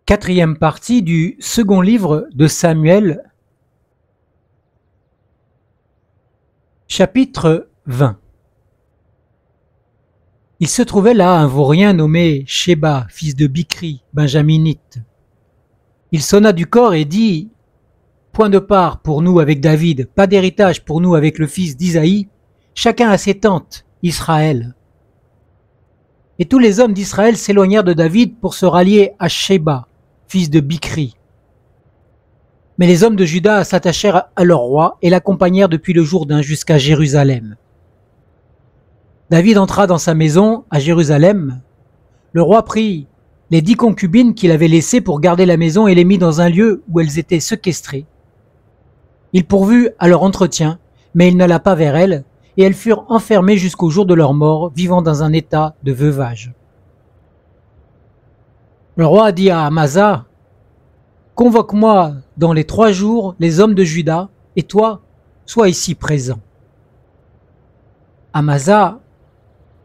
Quatrième partie du second livre de Samuel, chapitre 20. Il se trouvait là un vaurien nommé Sheba, fils de Bichri, benjaminite. Il sonna du corps et dit « Point de part pour nous avec David, pas d'héritage pour nous avec le fils d'Isaïe, chacun à ses tentes, Israël. » Et tous les hommes d'Israël s'éloignèrent de David pour se rallier à Sheba, fils de Bichri. Mais les hommes de Juda s'attachèrent à leur roi et l'accompagnèrent depuis le Jourdain jusqu'à Jérusalem. David entra dans sa maison à Jérusalem. Le roi prit les 10 concubines qu'il avait laissées pour garder la maison et les mit dans un lieu où elles étaient séquestrées. Il pourvut à leur entretien, mais il n'alla pas vers elles, et elles furent enfermées jusqu'au jour de leur mort, vivant dans un état de veuvage. Le roi dit à Amasa, « Convoque-moi dans les 3 jours les hommes de Juda, et toi, sois ici présent. » Amasa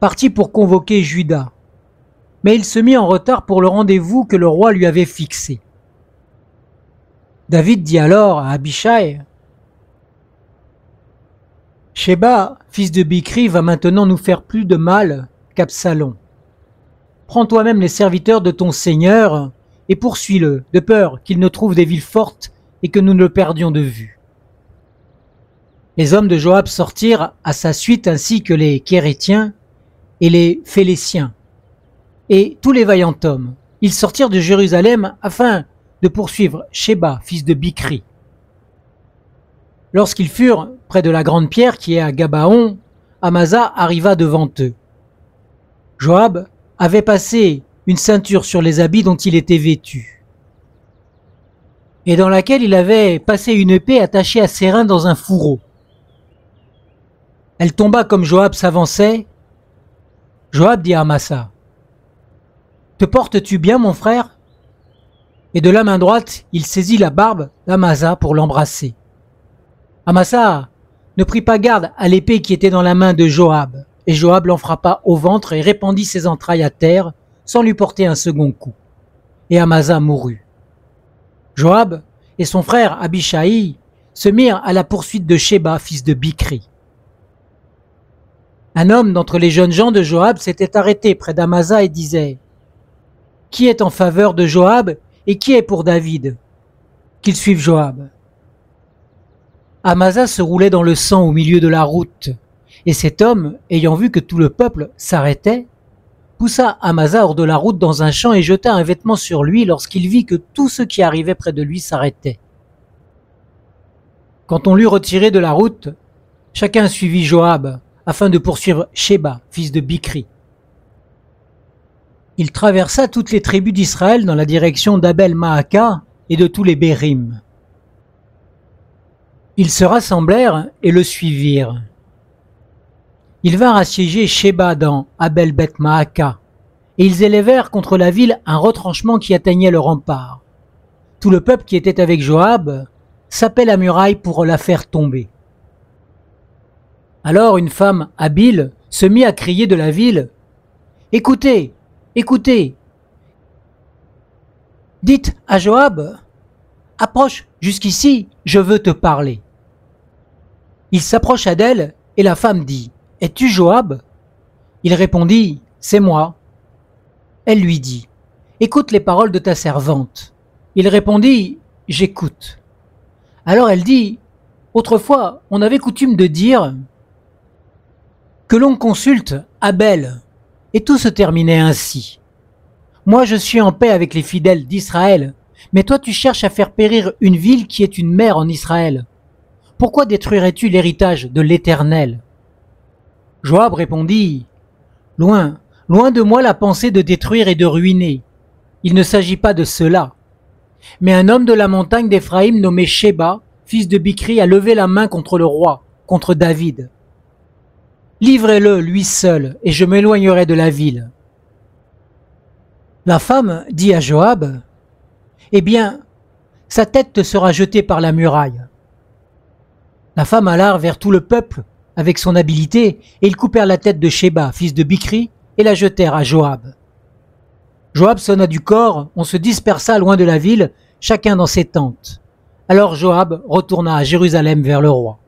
partit pour convoquer Juda, mais il se mit en retard pour le rendez-vous que le roi lui avait fixé. David dit alors à Abishai, « Sheba, fils de Bichri, va maintenant nous faire plus de mal qu'Absalom. Prends toi-même les serviteurs de ton Seigneur et poursuis-le, de peur qu'il ne trouve des villes fortes et que nous ne le perdions de vue. » Les hommes de Joab sortirent à sa suite ainsi que les Kérétiens et les Phéléciens et tous les vaillants hommes. Ils sortirent de Jérusalem afin de poursuivre Sheba, fils de Bichri. Lorsqu'ils furent près de la grande pierre qui est à Gabaon, Amasa arriva devant eux. Joab avait passé une ceinture sur les habits dont il était vêtu, et dans laquelle il avait passé une épée attachée à ses reins dans un fourreau. Elle tomba comme Joab s'avançait. Joab dit à Amasa, « Te portes-tu bien, mon frère ?» Et de la main droite, il saisit la barbe d'Amasa pour l'embrasser. Amasa ne prit pas garde à l'épée qui était dans la main de Joab, et Joab l'en frappa au ventre et répandit ses entrailles à terre sans lui porter un second coup. Et Amasa mourut. Joab et son frère Abishai se mirent à la poursuite de Sheba, fils de Bichri. Un homme d'entre les jeunes gens de Joab s'était arrêté près d'Amasa et disait « Qui est en faveur de Joab et qui est pour David? Qu'il suive Joab. » Amasa se roulait dans le sang au milieu de la route, et cet homme, ayant vu que tout le peuple s'arrêtait, poussa Amasa hors de la route dans un champ et jeta un vêtement sur lui lorsqu'il vit que tous ceux qui arrivaient près de lui s'arrêtaient. Quand on l'eut retiré de la route, chacun suivit Joab, afin de poursuivre Sheba, fils de Bichri. Il traversa toutes les tribus d'Israël dans la direction d'Abel-Maaka et de tous les Bérim. Ils se rassemblèrent et le suivirent. Ils vinrent assiéger Sheba dans Abel-Beth-Maaka, et ils élevèrent contre la ville un retranchement qui atteignait le rempart. Tout le peuple qui était avec Joab sapait la muraille pour la faire tomber. Alors une femme habile se mit à crier de la ville « Écoutez, écoutez ! Dites à Joab, approche jusqu'ici, je veux te parler. » Il s'approcha d'elle et la femme dit « Es-tu Joab ?» Il répondit « C'est moi. » Elle lui dit « Écoute les paroles de ta servante. » Il répondit « J'écoute. » Alors elle dit « Autrefois, on avait coutume de dire que l'on consulte Abel, et tout se terminait ainsi. Moi je suis en paix avec les fidèles d'Israël, mais toi tu cherches à faire périr une ville qui est une mère en Israël. Pourquoi détruirais-tu l'héritage de l'Éternel ?» Joab répondit « Loin, loin de moi la pensée de détruire et de ruiner. Il ne s'agit pas de cela. Mais un homme de la montagne d'Éphraïm nommé Sheba, fils de Bichri, a levé la main contre le roi, contre David. Livrez-le, lui seul, et je m'éloignerai de la ville. » La femme dit à Joab, « Eh bien, sa tête te sera jetée par la muraille. » La femme alla vers tout le peuple avec son habileté, et ils coupèrent la tête de Sheba, fils de Bichri, et la jetèrent à Joab. Joab sonna du corps, on se dispersa loin de la ville, chacun dans ses tentes. Alors Joab retourna à Jérusalem vers le roi.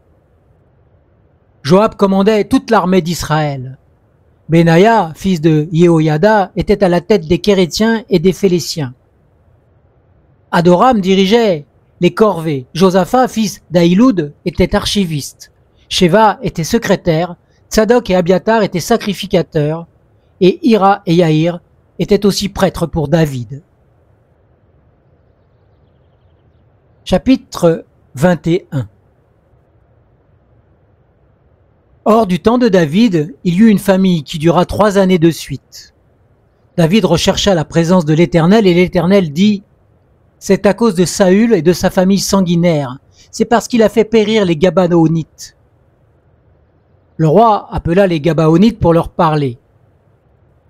Joab commandait toute l'armée d'Israël. Benaïa, fils de Yehoyada, était à la tête des Kérétiens et des Phéléciens. Adoram dirigeait les corvées. Josaphat, fils d'Aïloud, était archiviste. Sheva était secrétaire. Tsadok et Abiatar étaient sacrificateurs. Et Ira et Yaïr étaient aussi prêtres pour David. Chapitre 21. Or, du temps de David, il y eut une famille qui dura 3 années de suite. David rechercha la présence de l'Éternel et l'Éternel dit « C'est à cause de Saül et de sa famille sanguinaire, c'est parce qu'il a fait périr les Gabaonites. » Le roi appela les Gabaonites pour leur parler.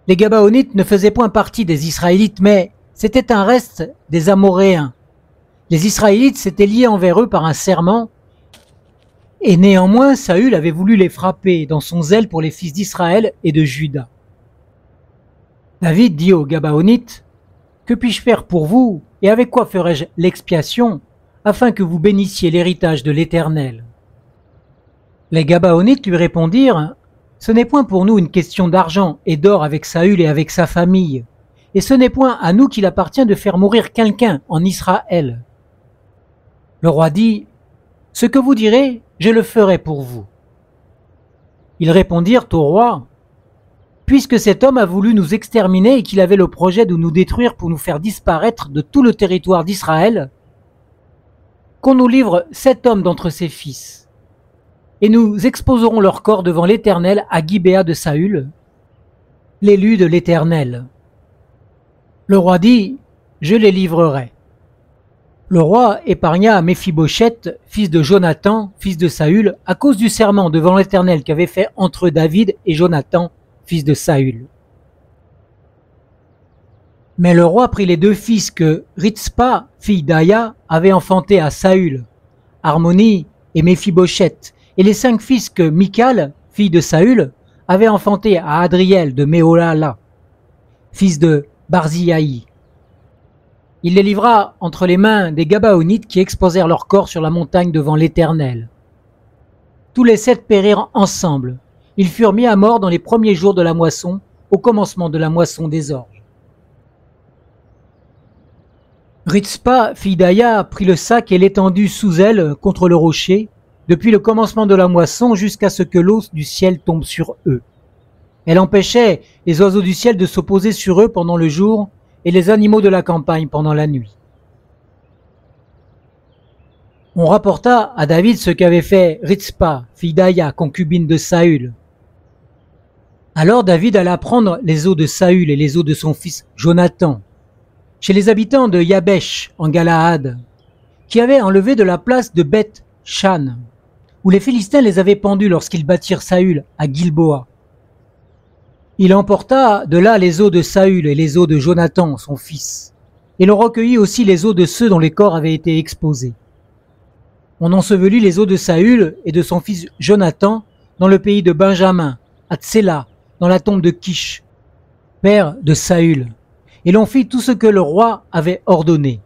Les Gabaonites ne faisaient point partie des Israélites, mais c'était un reste des Amoréens. Les Israélites s'étaient liés envers eux par un serment, et néanmoins Saül avait voulu les frapper dans son zèle pour les fils d'Israël et de Juda. David dit aux Gabaonites, « Que puis-je faire pour vous, et avec quoi ferai-je l'expiation, afin que vous bénissiez l'héritage de l'Éternel » Les Gabaonites lui répondirent, « Ce n'est point pour nous une question d'argent et d'or avec Saül et avec sa famille, et ce n'est point à nous qu'il appartient de faire mourir quelqu'un en Israël. » Le roi dit, « Ce que vous direz, je le ferai pour vous. » Ils répondirent au roi, « Puisque cet homme a voulu nous exterminer et qu'il avait le projet de nous détruire pour nous faire disparaître de tout le territoire d'Israël, qu'on nous livre 7 hommes d'entre ses fils, et nous exposerons leur corps devant l'Éternel à Gibéa de Saül, l'élu de l'Éternel. » Le roi dit, « Je les livrerai. » Le roi épargna Méphibosheth, fils de Jonathan, fils de Saül, à cause du serment devant l'Éternel qu'avait fait entre David et Jonathan, fils de Saül. Mais le roi prit les 2 fils que Ritzpa, fille d'Aya, avait enfantés à Saül, Harmoni et Méphibosheth, et les 5 fils que Michal, fille de Saül, avait enfantés à Adriel de Méholala, fils de Barziaï. Il les livra entre les mains des Gabaonites qui exposèrent leur corps sur la montagne devant l'Éternel. Tous les 7 périrent ensemble. Ils furent mis à mort dans les premiers jours de la moisson, au commencement de la moisson des orges. Ritzpa, fille d'Aya, prit le sac et l'étendit sous elle contre le rocher, depuis le commencement de la moisson jusqu'à ce que l'eau du ciel tombe sur eux. Elle empêchait les oiseaux du ciel de s'opposer sur eux pendant le jour et les animaux de la campagne pendant la nuit. On rapporta à David ce qu'avait fait Ritzpa, fille d'Aya, concubine de Saül. Alors David alla prendre les os de Saül et les os de son fils Jonathan, chez les habitants de Yabesh en Galaad, qui avaient enlevé de la place de Beth-Shan, où les Philistins les avaient pendus lorsqu'ils battirent Saül à Gilboa. Il emporta de là les os de Saül et les os de Jonathan, son fils, et l'on recueillit aussi les os de ceux dont les corps avaient été exposés. On ensevelit les os de Saül et de son fils Jonathan dans le pays de Benjamin, à Tséla, dans la tombe de Kish, père de Saül, et l'on fit tout ce que le roi avait ordonné.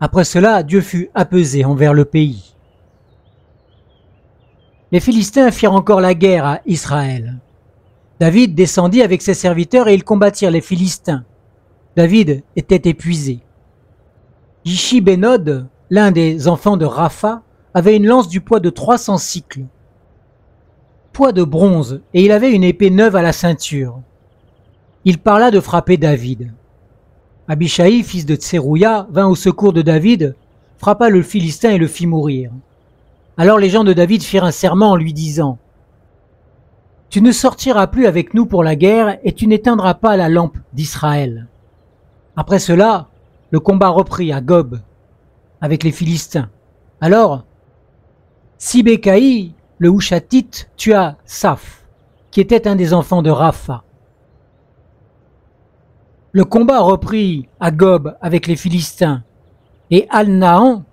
Après cela, Dieu fut apaisé envers le pays. Les Philistins firent encore la guerre à Israël. David descendit avec ses serviteurs et ils combattirent les Philistins. David était épuisé. Ishi-Bénod, l'un des enfants de Rapha, avait une lance du poids de 300 cycles, poids de bronze, et il avait une épée neuve à la ceinture. Il parla de frapper David. Abishai, fils de Tserouia, vint au secours de David, frappa le Philistin et le fit mourir. Alors les gens de David firent un serment en lui disant « Tu ne sortiras plus avec nous pour la guerre et tu n'éteindras pas la lampe d'Israël. » Après cela, le combat reprit à Gob avec les Philistins. Alors, Sibécaï, le Hushatite, tua Saph, qui était un des enfants de Rapha. Le combat reprit à Gob avec les Philistins, et Al-Naan,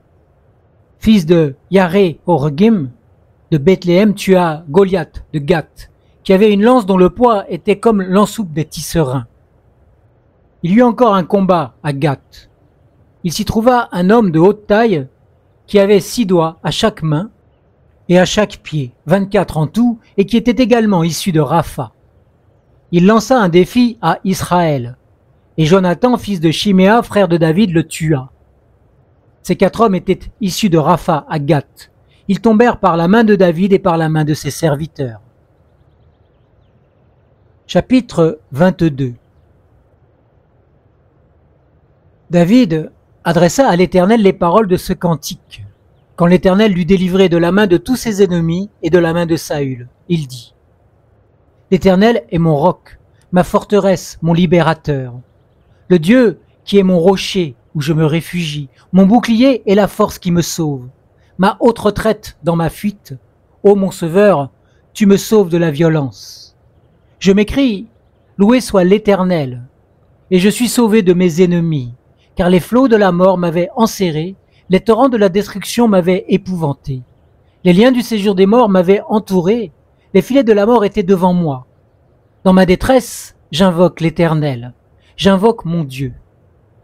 fils de Yaré-Horgim, de Bethléem, tua Goliath de Gath, qui avait une lance dont le poids était comme l'ensoupe des tisserands. Il y eut encore un combat à Gath. Il s'y trouva un homme de haute taille qui avait 6 doigts à chaque main et à chaque pied, 24 en tout, et qui était également issu de Rapha. Il lança un défi à Israël, et Jonathan, fils de Chiméa, frère de David, le tua. Ces 4 hommes étaient issus de Rapha à Gath. Ils tombèrent par la main de David et par la main de ses serviteurs. Chapitre 22. David adressa à l'Éternel les paroles de ce cantique. Quand l'Éternel l'eut délivré de la main de tous ses ennemis et de la main de Saül, il dit : L'Éternel est mon roc, ma forteresse, mon libérateur. Le Dieu qui est mon rocher où je me réfugie, mon bouclier et la force qui me sauve. Ma haute retraite dans ma fuite. Ô mon sauveur, tu me sauves de la violence. Je m'écrie : loué soit l'Éternel. Et je suis sauvé de mes ennemis, car les flots de la mort m'avaient enserré, les torrents de la destruction m'avaient épouvanté. Les liens du séjour des morts m'avaient entouré, les filets de la mort étaient devant moi. Dans ma détresse, j'invoque l'Éternel, j'invoque mon Dieu.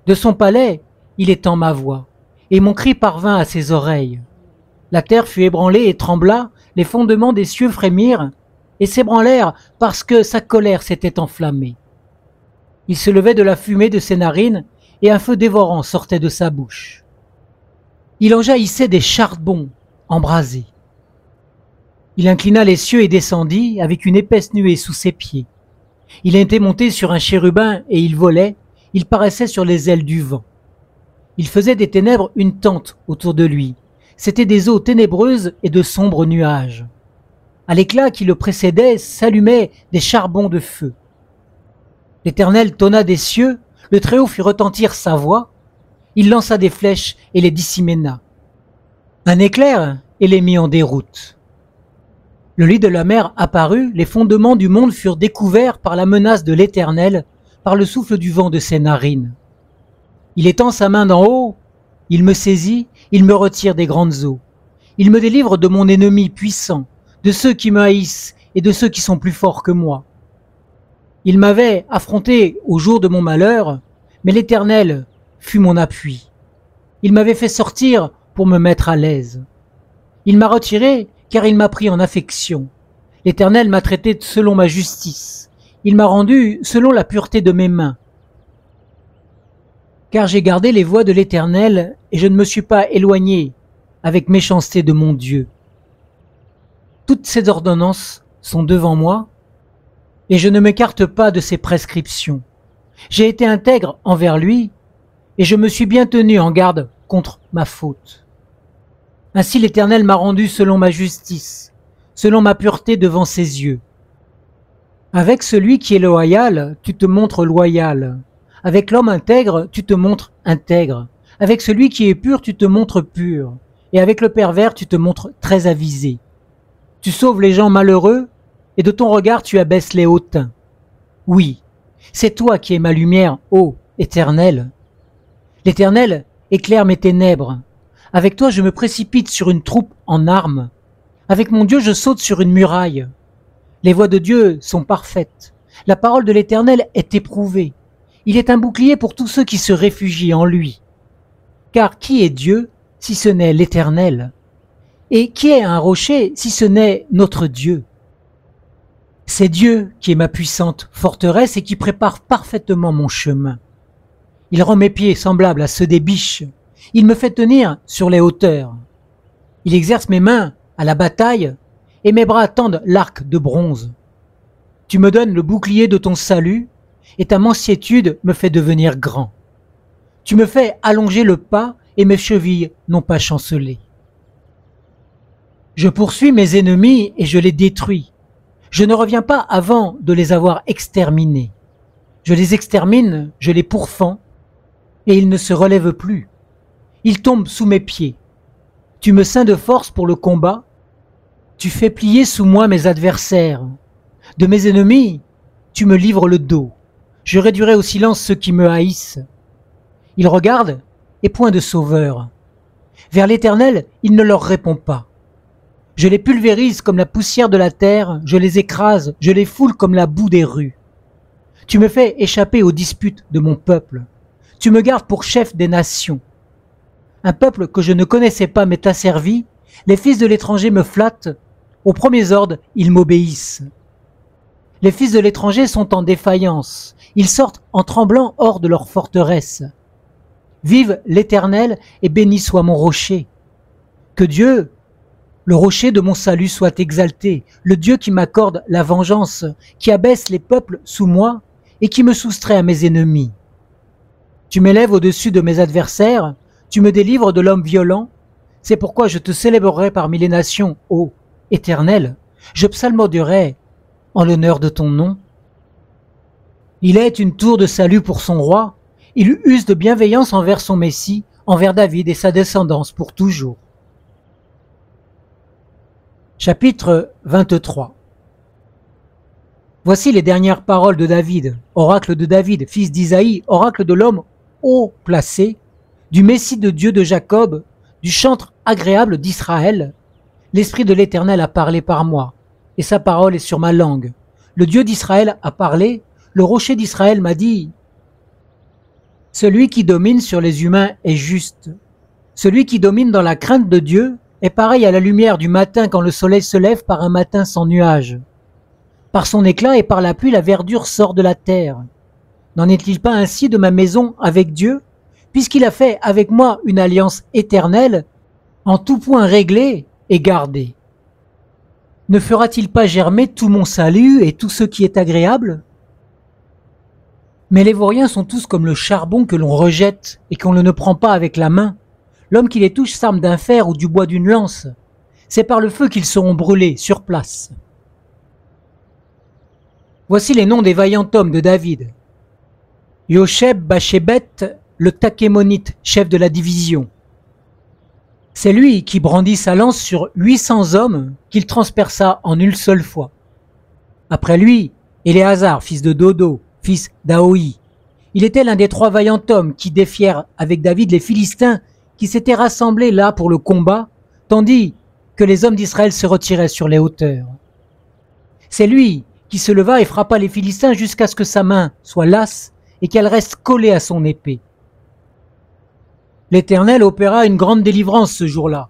De son palais, il étend ma voix, et mon cri parvint à ses oreilles. La terre fut ébranlée et trembla, les fondements des cieux frémirent, et s'ébranlèrent parce que sa colère s'était enflammée. Il se levait de la fumée de ses narines, et un feu dévorant sortait de sa bouche. Il en jaillissait des charbons embrasés. Il inclina les cieux et descendit avec une épaisse nuée sous ses pieds. Il était monté sur un chérubin et il volait, il paraissait sur les ailes du vent. Il faisait des ténèbres une tente autour de lui. C'étaient des eaux ténébreuses et de sombres nuages. À l'éclat qui le précédait s'allumaient des charbons de feu. L'Éternel tonna des cieux, le Très-Haut fit retentir sa voix. Il lança des flèches et les dissémina. Un éclair et les mit en déroute. Le lit de la mer apparut, les fondements du monde furent découverts par la menace de l'Éternel, par le souffle du vent de ses narines. Il étend sa main d'en haut, il me saisit, il me retire des grandes eaux. Il me délivre de mon ennemi puissant, de ceux qui me haïssent et de ceux qui sont plus forts que moi. Il m'avait affronté au jour de mon malheur, mais l'Éternel fut mon appui. Il m'avait fait sortir pour me mettre à l'aise. Il m'a retiré car il m'a pris en affection. L'Éternel m'a traité selon ma justice. Il m'a rendu selon la pureté de mes mains. Car j'ai gardé les voies de l'Éternel et je ne me suis pas éloigné avec méchanceté de mon Dieu. Toutes ses ordonnances sont devant moi et je ne m'écarte pas de ses prescriptions. J'ai été intègre envers lui et je me suis bien tenu en garde contre ma faute. Ainsi l'Éternel m'a rendu selon ma justice, selon ma pureté devant ses yeux. Avec celui qui est loyal, tu te montres loyal. Avec l'homme intègre, tu te montres intègre. Avec celui qui est pur, tu te montres pur. Et avec le pervers, tu te montres très avisé. Tu sauves les gens malheureux, et de ton regard tu abaisses les hautains. Oui, c'est toi qui es ma lumière, ô Éternel. L'Éternel éclaire mes ténèbres. Avec toi je me précipite sur une troupe en armes. Avec mon Dieu je saute sur une muraille. Les voies de Dieu sont parfaites. La parole de l'Éternel est éprouvée. Il est un bouclier pour tous ceux qui se réfugient en lui. Car qui est Dieu si ce n'est l'Éternel? Et qui est un rocher si ce n'est notre Dieu? C'est Dieu qui est ma puissante forteresse et qui prépare parfaitement mon chemin. Il rend mes pieds semblables à ceux des biches. Il me fait tenir sur les hauteurs. Il exerce mes mains à la bataille et mes bras tendent l'arc de bronze. Tu me donnes le bouclier de ton salut et ta mansuétude me fait devenir grand. Tu me fais allonger le pas et mes chevilles n'ont pas chancelé. Je poursuis mes ennemis et je les détruis. Je ne reviens pas avant de les avoir exterminés. Je les extermine, je les pourfends et ils ne se relèvent plus. Ils tombent sous mes pieds. Tu me ceins de force pour le combat. Tu fais plier sous moi mes adversaires. De mes ennemis, tu me livres le dos. Je réduirai au silence ceux qui me haïssent. Ils regardent et point de sauveur. Vers l'Éternel, il ne leur répond pas. Je les pulvérise comme la poussière de la terre, je les écrase, je les foule comme la boue des rues. Tu me fais échapper aux disputes de mon peuple. Tu me gardes pour chef des nations. Un peuple que je ne connaissais pas m'est asservi. Les fils de l'étranger me flattent. Aux premiers ordres, ils m'obéissent. Les fils de l'étranger sont en défaillance. Ils sortent en tremblant hors de leur forteresse. Vive l'Éternel et béni soit mon rocher. Que Dieu, le rocher de mon salut, soit exalté, le Dieu qui m'accorde la vengeance, qui abaisse les peuples sous moi et qui me soustrait à mes ennemis. Tu m'élèves au-dessus de mes adversaires, tu me délivres de l'homme violent. C'est pourquoi je te célébrerai parmi les nations, ô Éternel. Je psalmodierai en l'honneur de ton nom. Il est une tour de salut pour son roi. Il use de bienveillance envers son Messie, envers David et sa descendance pour toujours. Chapitre 23. Voici les dernières paroles de David, oracle de David, fils d'Isaïe, oracle de l'homme haut placé, du Messie de Dieu de Jacob, du chantre agréable d'Israël. L'Esprit de l'Éternel a parlé par moi, et sa parole est sur ma langue. Le Dieu d'Israël a parlé, le rocher d'Israël m'a dit « Celui qui domine sur les humains est juste. Celui qui domine dans la crainte de Dieu est pareil à la lumière du matin quand le soleil se lève par un matin sans nuages. Par son éclat et par la pluie, la verdure sort de la terre. N'en est-il pas ainsi de ma maison avec Dieu, puisqu'il a fait avec moi une alliance éternelle, en tout point réglée et gardée? Ne fera-t-il pas germer tout mon salut et tout ce qui est agréable? Mais les vauriens sont tous comme le charbon que l'on rejette et qu'on ne prend pas avec la main. L'homme qui les touche s'arme d'un fer ou du bois d'une lance. C'est par le feu qu'ils seront brûlés sur place. Voici les noms des vaillants hommes de David. Yosheb Bashébet, le Takémonite, chef de la division. C'est lui qui brandit sa lance sur 800 hommes qu'il transperça en une seule fois. Après lui, Éléazar, fils de Dodo, fils d'Aoï. Il était l'un des 3 vaillants hommes qui défièrent avec David les Philistins qui s'étaient rassemblés là pour le combat, tandis que les hommes d'Israël se retiraient sur les hauteurs. C'est lui qui se leva et frappa les Philistins jusqu'à ce que sa main soit lasse et qu'elle reste collée à son épée. L'Éternel opéra une grande délivrance ce jour-là.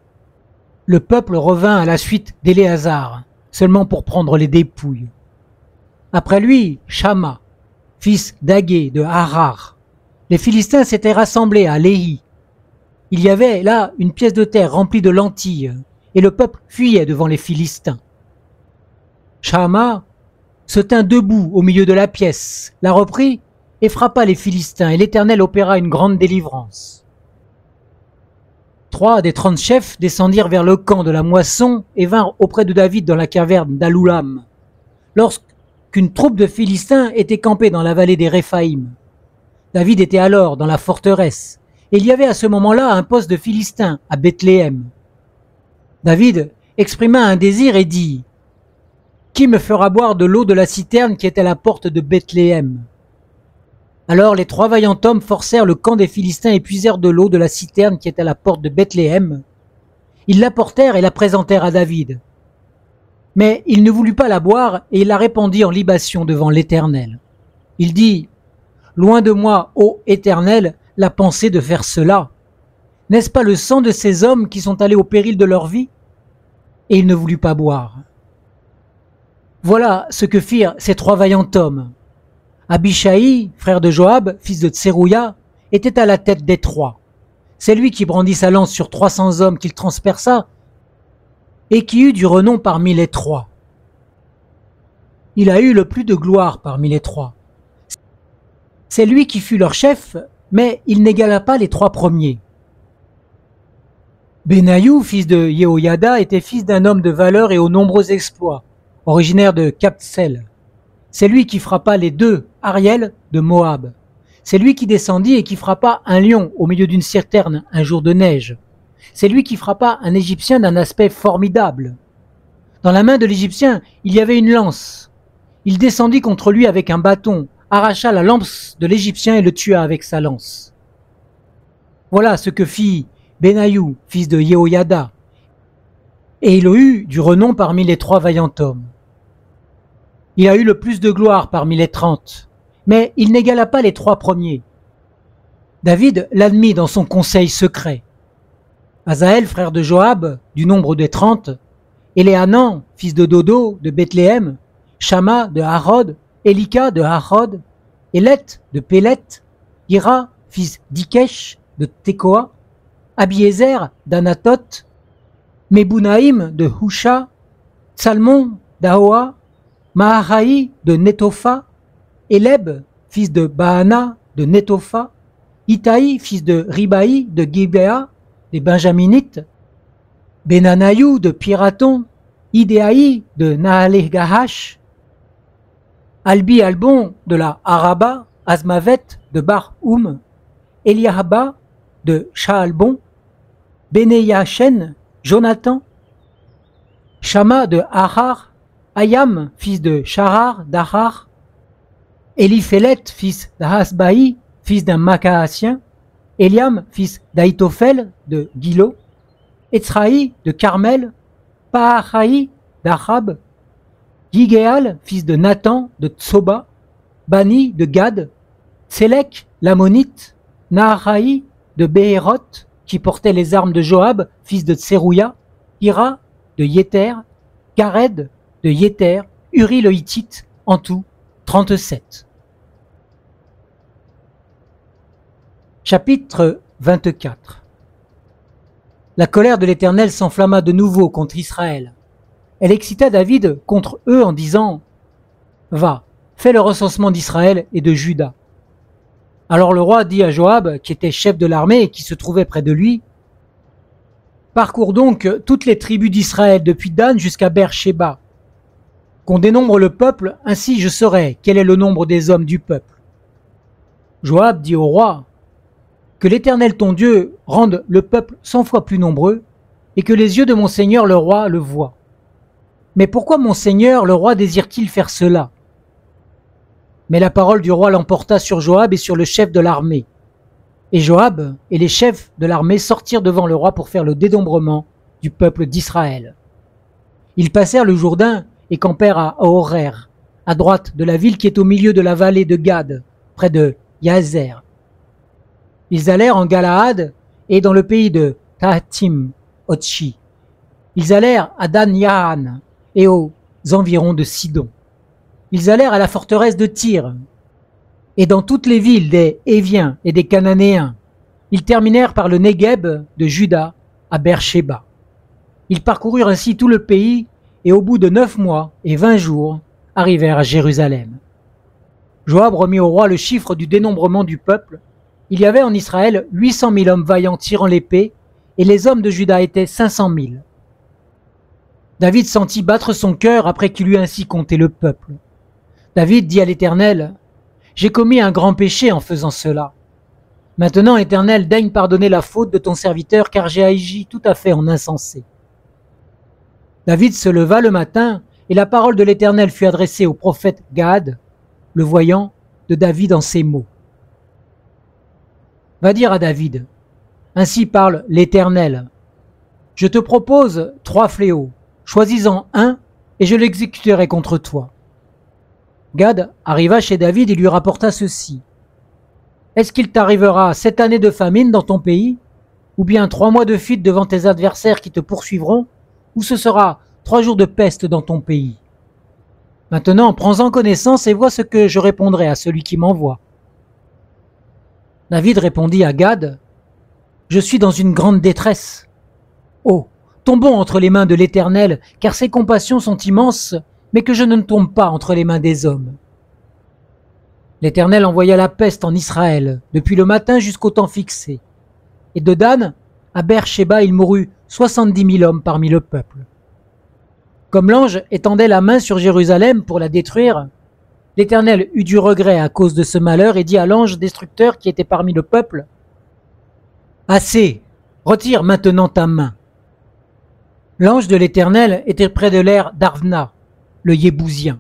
Le peuple revint à la suite d'Éléazar, seulement pour prendre les dépouilles. Après lui, Shama, fils d'Agué de Harar. Les Philistins s'étaient rassemblés à Léhi. Il y avait là une pièce de terre remplie de lentilles, et le peuple fuyait devant les Philistins. Shama se tint debout au milieu de la pièce, la reprit et frappa les Philistins, et l'Éternel opéra une grande délivrance. 3 des 30 chefs descendirent vers le camp de la moisson et vinrent auprès de David dans la caverne d'Aloulam, lorsqu'une troupe de Philistins était campée dans la vallée des Réphaïm. David était alors dans la forteresse, et il y avait à ce moment-là un poste de Philistins à Bethléem. David exprima un désir et dit « Qui me fera boire de l'eau de la citerne qui est à la porte de Bethléem ?» Alors les 3 vaillants hommes forcèrent le camp des Philistins et puisèrent de l'eau de la citerne qui est à la porte de Bethléem. Ils l'apportèrent et la présentèrent à David. Mais il ne voulut pas la boire et il la répandit en libation devant l'Éternel. Il dit « Loin de moi, ô Éternel, la pensée de faire cela. N'est-ce pas le sang de ces hommes qui sont allés au péril de leur vie ?» Et il ne voulut pas boire. Voilà ce que firent ces 3 vaillants hommes. Abishai, frère de Joab, fils de Tserouïa, était à la tête des 3. C'est lui qui brandit sa lance sur 300 hommes qu'il transperça et qui eut du renom parmi les 3. Il a eu le plus de gloire parmi les 3. C'est lui qui fut leur chef, mais il n'égala pas les 3 premiers. Benaïou, fils de Yehoyada, était fils d'un homme de valeur et aux nombreux exploits, originaire de Kapsel. C'est lui qui frappa les 2 Ariel de Moab. C'est lui qui descendit et qui frappa un lion au milieu d'une citerne un jour de neige. C'est lui qui frappa un Égyptien d'un aspect formidable. Dans la main de l'Égyptien, il y avait une lance. Il descendit contre lui avec un bâton, arracha la lance de l'Égyptien et le tua avec sa lance. Voilà ce que fit Benaïou, fils de Yehoyada, et il eut du renom parmi les 3 vaillants hommes. Il a eu le plus de gloire parmi les 30, Mais il n'égala pas les 3 premiers. David l'admit dans son conseil secret. Asaël, frère de Joab, du nombre des 30, Éléhanan, fils de Dodo, de Bethléem, Shama de Harod, Élika de Harod, Élet de Pélet, Ira, fils d'Ikesh, de Tekoa, Abiézer d'Anatot, Mebunaïm de Husha, Salmon d'Aoa, Maharaï de Netopha, Éleb, fils de Baana de Netopha, Itaï, fils de Ribaï de Gibéa, des Benjaminites, Benanaïou de Piraton, Idéaï de Nahaleh-Gahash, Albi Albon de la Araba, Azmavet de Bar-Oum, Eliahaba de Shaalbon, Benéyachen, Jonathan, Shama de Ahar, Ayam, fils de Sharar d'Ahar, Eliphélet, fils d'Ahasbaï, fils d'un Macaasien, Eliam, fils d'Aïtophel de Gilo, Etzraï de Carmel, Paahaï d'Achab, Yigéal, fils de Nathan de Tsoba, Bani de Gad, Tsélek, l'Ammonite, Naharaï de Béhéroth, qui portait les armes de Joab, fils de Tserouia, Ira de Yéter, Gared de Yéter, Uri le Hittite, en tout 37. Chapitre 24. La colère de l'Éternel s'enflamma de nouveau contre Israël. Elle excita David contre eux en disant « Va, fais le recensement d'Israël et de Juda. » Alors le roi dit à Joab, qui était chef de l'armée et qui se trouvait près de lui, « Parcours donc toutes les tribus d'Israël depuis Dan jusqu'à Beer-Shéba. Qu'on dénombre le peuple, ainsi je saurai quel est le nombre des hommes du peuple. » Joab dit au roi, « Que l'Éternel ton Dieu rende le peuple 100 fois plus nombreux, et que les yeux de mon seigneur le roi le voient. Mais pourquoi mon seigneur le roi désire-t-il faire cela ?» Mais la parole du roi l'emporta sur Joab et sur le chef de l'armée. Et Joab et les chefs de l'armée sortirent devant le roi pour faire le dénombrement du peuple d'Israël. Ils passèrent le Jourdain et campèrent à Horer, à droite de la ville qui est au milieu de la vallée de Gad, près de Yazer. Ils allèrent en Galaad et dans le pays de Tahatim, Otchi. Ils allèrent à Dan-Yahan et aux environs de Sidon. Ils allèrent à la forteresse de Tyr et dans toutes les villes des Héviens et des Cananéens. Ils terminèrent par le Négueb de Juda à Beer-Shéba. Ils parcoururent ainsi tout le pays et au bout de 9 mois et 20 jours arrivèrent à Jérusalem. Joab remit au roi le chiffre du dénombrement du peuple. Il y avait en Israël 800 000 hommes vaillants tirant l'épée et les hommes de Juda étaient 500 000. David sentit battre son cœur après qu'il eut ainsi compté le peuple. David dit à l'Éternel, « J'ai commis un grand péché en faisant cela. Maintenant, Éternel, daigne pardonner la faute de ton serviteur, car j'ai agi tout à fait en insensé. » David se leva le matin, et la parole de l'Éternel fut adressée au prophète Gad, le voyant de David en ces mots. « Va dire à David, ainsi parle l'Éternel. Je te propose 3 fléaux, choisis-en un, et je l'exécuterai contre toi. » Gad arriva chez David et lui rapporta ceci. « Est-ce qu'il t'arrivera 7 années de famine dans ton pays, ou bien 3 mois de fuite devant tes adversaires qui te poursuivront, ou ce sera 3 jours de peste dans ton pays? Maintenant, prends-en connaissance et vois ce que je répondrai à celui qui m'envoie. » David répondit à Gad, « Je suis dans une grande détresse. Oh, tombons entre les mains de l'Éternel, car ses compassions sont immenses, mais que je ne tombe pas entre les mains des hommes. » L'Éternel envoya la peste en Israël, depuis le matin jusqu'au temps fixé. Et de Dan à Beer-Shéba, il mourut 70 000 hommes parmi le peuple. Comme l'ange étendait la main sur Jérusalem pour la détruire, l'Éternel eut du regret à cause de ce malheur et dit à l'ange destructeur qui était parmi le peuple, « Assez, retire maintenant ta main. » L'ange de l'Éternel était près de l'aire d'Arvna, le Yébousien.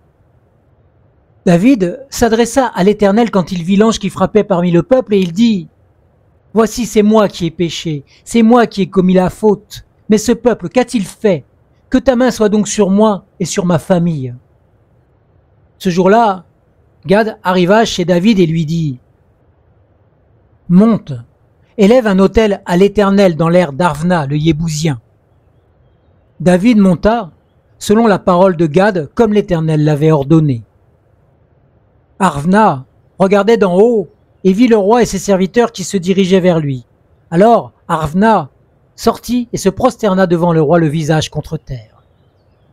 David s'adressa à l'Éternel quand il vit l'ange qui frappait parmi le peuple et il dit « Voici, c'est moi qui ai péché, c'est moi qui ai commis la faute. Mais ce peuple, qu'a-t-il fait? Que ta main soit donc sur moi et sur ma famille. » Ce jour-là, Gad arriva chez David et lui dit « Monte, élève un autel à l'Éternel dans l'aire d'Arvna, le Yébousien. » David monta, selon la parole de Gad, comme l'Éternel l'avait ordonné. Arvna regardait d'en haut et vit le roi et ses serviteurs qui se dirigeaient vers lui. Alors Arvna sortit et se prosterna devant le roi le visage contre terre.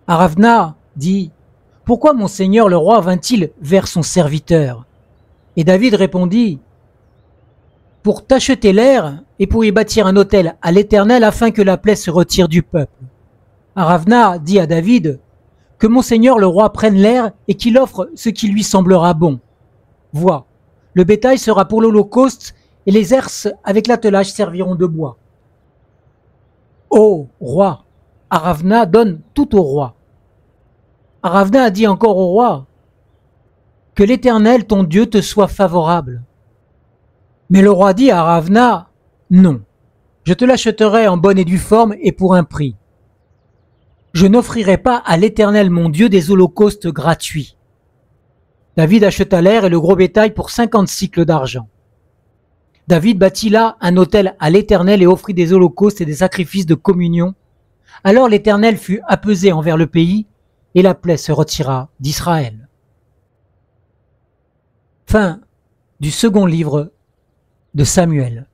Arvna dit « Pourquoi mon seigneur le roi vint-il vers son serviteur ?» Et David répondit « Pour t'acheter l'air et pour y bâtir un autel à l'Éternel afin que la plaie se retire du peuple. » Aravna dit à David « Que mon seigneur le roi prenne l'air et qu'il offre ce qui lui semblera bon. Vois, le bétail sera pour l'holocauste et les herses avec l'attelage serviront de bois. » Ô roi, Aravna donne tout au roi. Aravna a dit encore au roi « Que l'Éternel ton Dieu te soit favorable. » Mais le roi dit à Aravna « Non, je te l'achèterai en bonne et due forme et pour un prix. Je n'offrirai pas à l'Éternel mon Dieu des holocaustes gratuits. » David acheta l'air et le gros bétail pour 50 cycles d'argent. David bâtit là un autel à l'Éternel et offrit des holocaustes et des sacrifices de communion. Alors l'Éternel fut apaisé envers le pays et la plaie se retira d'Israël. Fin du second livre de Samuel.